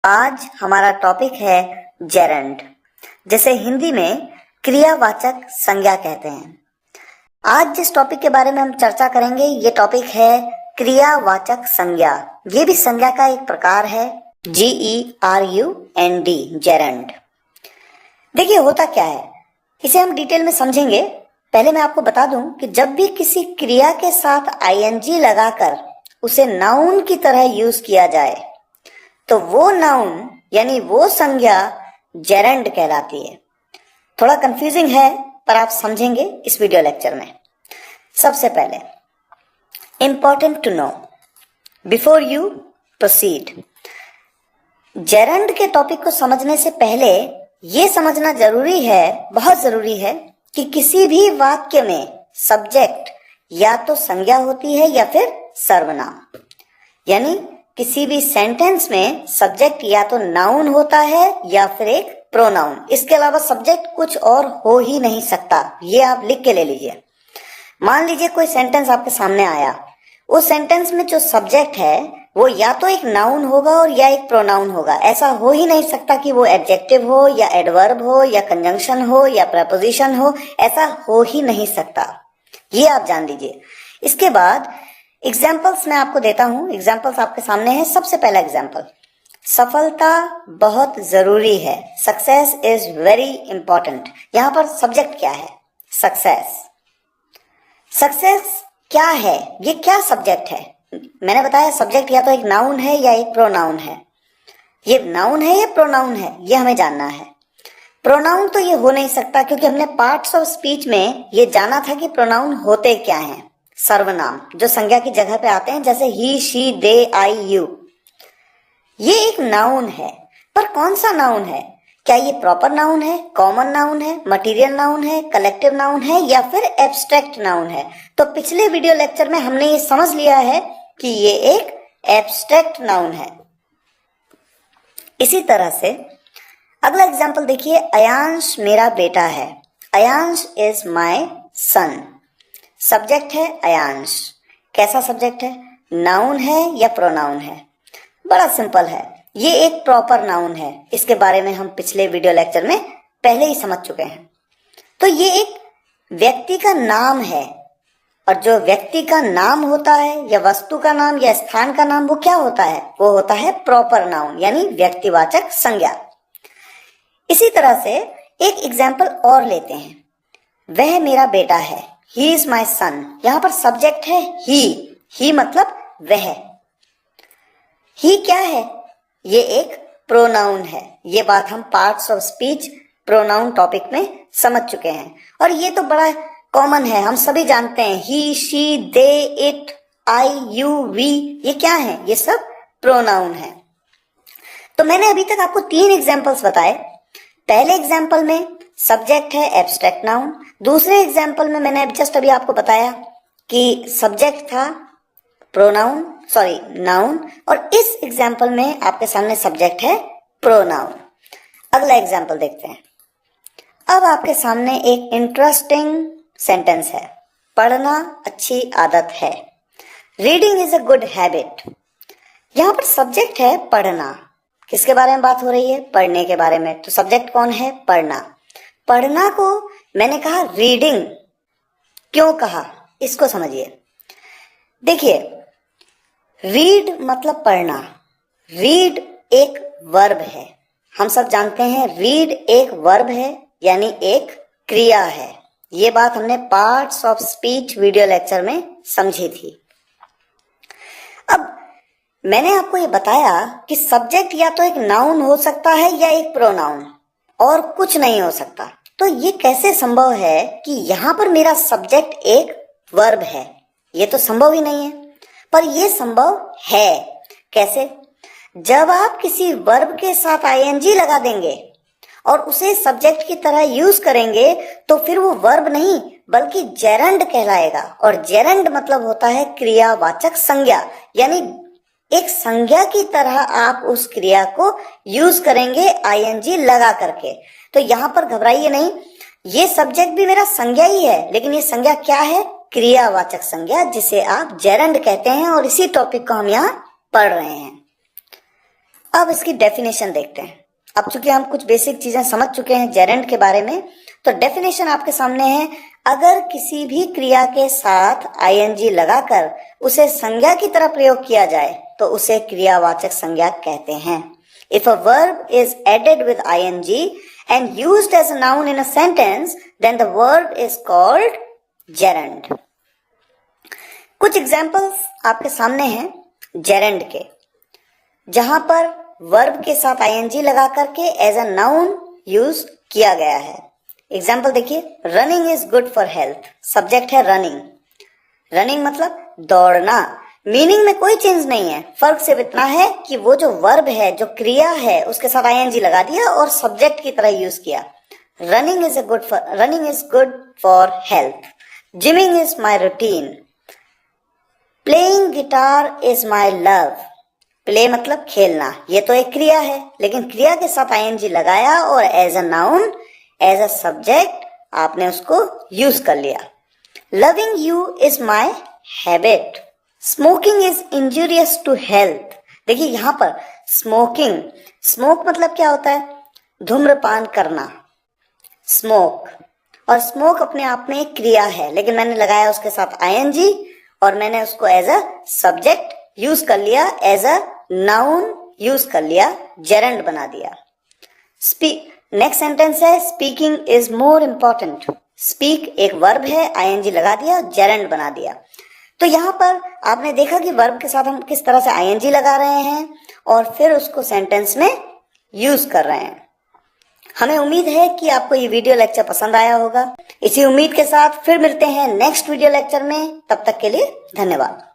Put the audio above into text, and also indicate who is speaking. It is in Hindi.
Speaker 1: आज हमारा टॉपिक है जेरंड, जिसे हिंदी में क्रियावाचक संज्ञा कहते हैं। आज जिस टॉपिक के बारे में हम चर्चा करेंगे ये टॉपिक है क्रियावाचक संज्ञा। ये भी संज्ञा का एक प्रकार है, GERUND, जेरंड। देखिए होता क्या है, इसे हम डिटेल में समझेंगे। पहले मैं आपको बता दूं कि जब भी किसी क्रिया के साथ ING लगाकर उसे नाउन की तरह यूज किया जाए तो वो नाउन यानी वो संज्ञा जेरंड कहलाती है। थोड़ा कंफ्यूजिंग है पर आप समझेंगे इस वीडियो लेक्चर में। सबसे पहले important to know before you proceed, gerund के टॉपिक को समझने से पहले ये समझना जरूरी है, बहुत जरूरी है कि किसी भी वाक्य में सब्जेक्ट या तो संज्ञा होती है या फिर सर्वनाम। यानी किसी भी सेंटेंस में सब्जेक्ट या तो नाउन होता है या फिर एक प्रोनाउन। इसके अलावा सब्जेक्ट कुछ और हो ही नहीं सकता। ये आप लिख के ले लीजिए। मान लीजिए कोई सेंटेंस आपके सामने आया, उस सेंटेंस में जो सब्जेक्ट है वो या तो एक नाउन होगा और या एक प्रोनाउन होगा। ऐसा हो ही नहीं सकता कि वो एडजेक्टिव हो या एडवर्ब हो या कंजंक्शन हो या प्रेपोजिशन हो। ऐसा हो ही नहीं सकता, ये आप जान लीजिए। इसके बाद एग्जाम्पल्स मैं आपको देता हूं। एग्जाम्पल्स आपके सामने है। सबसे पहला एग्जाम्पल, सफलता बहुत जरूरी है, सक्सेस इज वेरी इंपॉर्टेंट। यहां पर सब्जेक्ट क्या है? सक्सेस। सक्सेस क्या है? ये क्या सब्जेक्ट है? मैंने बताया सब्जेक्ट या तो एक नाउन है या एक प्रोनाउन है। ये नाउन है या प्रोनाउन है, ये हमें जानना है। प्रोनाउन तो ये हो नहीं सकता क्योंकि हमने पार्ट्स ऑफ स्पीच में ये जाना था कि प्रोनाउन होते क्या हैं। सर्वनाम जो संज्ञा की जगह पे आते हैं, जैसे ही, शी, दे, आई, यू, ये एक नाउन है। पर कौन सा नाउन है? क्या ये प्रॉपर नाउन है, कॉमन नाउन है, मटेरियल नाउन है, कलेक्टिव नाउन है या फिर एब्स्ट्रैक्ट नाउन है? तो पिछले वीडियो लेक्चर में हमने ये समझ लिया है कि ये एक एब्स्ट्रैक्ट नाउन है। इसी तरह से अगला एग्जाम्पल देखिए, अयांश मेरा बेटा है। Ayansh is my son. Subject है अयांश। कैसा सब्जेक्ट है? नाउन है या प्रोनाउन है? बड़ा सिंपल है, ये एक प्रॉपर नाउन है। इसके बारे में हम पिछले वीडियो लेक्चर में पहले ही समझ चुके हैं। तो ये एक व्यक्ति का नाम है, और जो व्यक्ति का नाम होता है या वस्तु का नाम या स्थान का नाम, वो क्या होता है? वो होता है प्रॉपर नाउन यानी व्यक्तिवाचक संज्ञा। इसी तरह से एक एग्जाम्पल और लेते हैं, वह मेरा बेटा है, ही इज माई सन। यहां पर सब्जेक्ट है ही मतलब वह। ही क्या है? ये एक प्रोनाउन है। ये बात हम parts of speech pronoun topic में समझ चुके हैं और ये तो बड़ा कॉमन है, हम सभी जानते हैं। He, she, they, it, I, you, we, ये क्या है? ये सब प्रोनाउन है। तो मैंने अभी तक आपको 3 एग्जाम्पल्स बताए। पहले एग्जाम्पल में सब्जेक्ट है एब्स्ट्रैक्ट नाउन। दूसरे एग्जाम्पल में मैंने जस्ट अभी आपको बताया कि सब्जेक्ट था प्रोनाउन, नाउन, और इस एग्जाम्पल में आपके सामने सब्जेक्ट है प्रोनाउन। अगला एग्जाम्पल देखते हैं। अब आपके सामने एक इंटरेस्टिंग सेंटेंस है, पढ़ना अच्छी आदत है। Reading is a good habit. यहां पर सब्जेक्ट है पढ़ना। किसके बारे में बात हो रही है? पढ़ने के बारे में। तो सब्जेक्ट कौन है? पढ़ना। पढ़ना को मैंने कहा रीडिंग, क्यों कहा इसको समझिए। देखिए, रीड मतलब पढ़ना। रीड एक वर्ब है, हम सब जानते हैं रीड एक वर्ब है यानी एक क्रिया है। ये बात हमने parts of speech video lecture में समझी थी। अब मैंने आपको ये बताया कि सब्जेक्ट या तो एक नाउन हो सकता है या एक प्रोनाउन, और कुछ नहीं हो सकता। तो ये कैसे संभव है कि यहां पर मेरा सब्जेक्ट एक वर्ब है? ये तो संभव ही नहीं है, पर ये संभव है। कैसे? जब आप किसी वर्ब के साथ ING लगा देंगे और उसे सब्जेक्ट की तरह यूज करेंगे तो फिर वो वर्ब नहीं बल्कि जेरंड कहलाएगा। और जेरंड मतलब होता है क्रियावाचक संज्ञा, यानी एक संज्ञा की तरह आप उस क्रिया को यूज करेंगे ING लगा करके। तो यहां पर घबराइए नहीं, ये सब्जेक्ट भी मेरा संज्ञा ही है, लेकिन ये संज्ञा क्या है? क्रियावाचक संज्ञा, जिसे आप जेरंड कहते हैं, और इसी टॉपिक को हम यहाँ पढ़ रहे हैं। अब इसकी डेफिनेशन देखते हैं। अब चूंकि हम कुछ बेसिक चीजें समझ चुके हैं जेरेंड के बारे में, तो डेफिनेशन आपके सामने है। अगर किसी भी क्रिया के साथ आईएनजी लगाकर उसे संज्ञा की तरह प्रयोग किया जाए तो उसे क्रियावाचक संज्ञा कहते हैं। If a verb is added with ING and used as a noun in a sentence, then the verb is called gerund. कुछ एग्जाम्पल्स आपके सामने हैं जेरेंड के, जहां पर वर्ब के साथ आईएनजी लगा करके एज अ नाउन यूज किया गया है। एग्जाम्पल देखिए, running is good for health. Subject है रनिंग। रनिंग मतलब दौड़ना। मीनिंग में कोई चेंज नहीं है, फर्क सिर्फ इतना है कि वो जो वर्ब है, जो क्रिया है, उसके साथ आईएनजी लगा दिया और सब्जेक्ट की तरह यूज किया। Running is good for health. Gymming is my routine. Playing guitar is my love. Play मतलब खेलना, ये तो एक क्रिया है, लेकिन क्रिया के साथ आईएनजी लगाया और as a noun, as a subject आपने उसको यूज कर लिया। Loving you is my habit. Smoking is injurious to health. देखिए यहां पर स्मोकिंग, स्मोक मतलब क्या होता है? धूम्रपान करना, स्मोक। और स्मोक अपने आप में एक क्रिया है, लेकिन मैंने लगाया उसके साथ आईएनजी और मैंने उसको एज अ सब्जेक्ट यूज कर लिया, एज अ नाउन यूज कर लिया, जेरेंड बना दिया। नेक्स्ट सेंटेंस है speaking is more important. Speak एक वर्ब है, आईएनजी लगा दिया, जेरेंड बना दिया। तो यहां पर आपने देखा कि वर्ब के साथ हम किस तरह से आईएनजी लगा रहे हैं और फिर उसको सेंटेंस में यूज कर रहे हैं। हमें उम्मीद है कि आपको ये वीडियो लेक्चर पसंद आया होगा। इसी उम्मीद के साथ फिर मिलते हैं नेक्स्ट वीडियो लेक्चर में। तब तक के लिए धन्यवाद।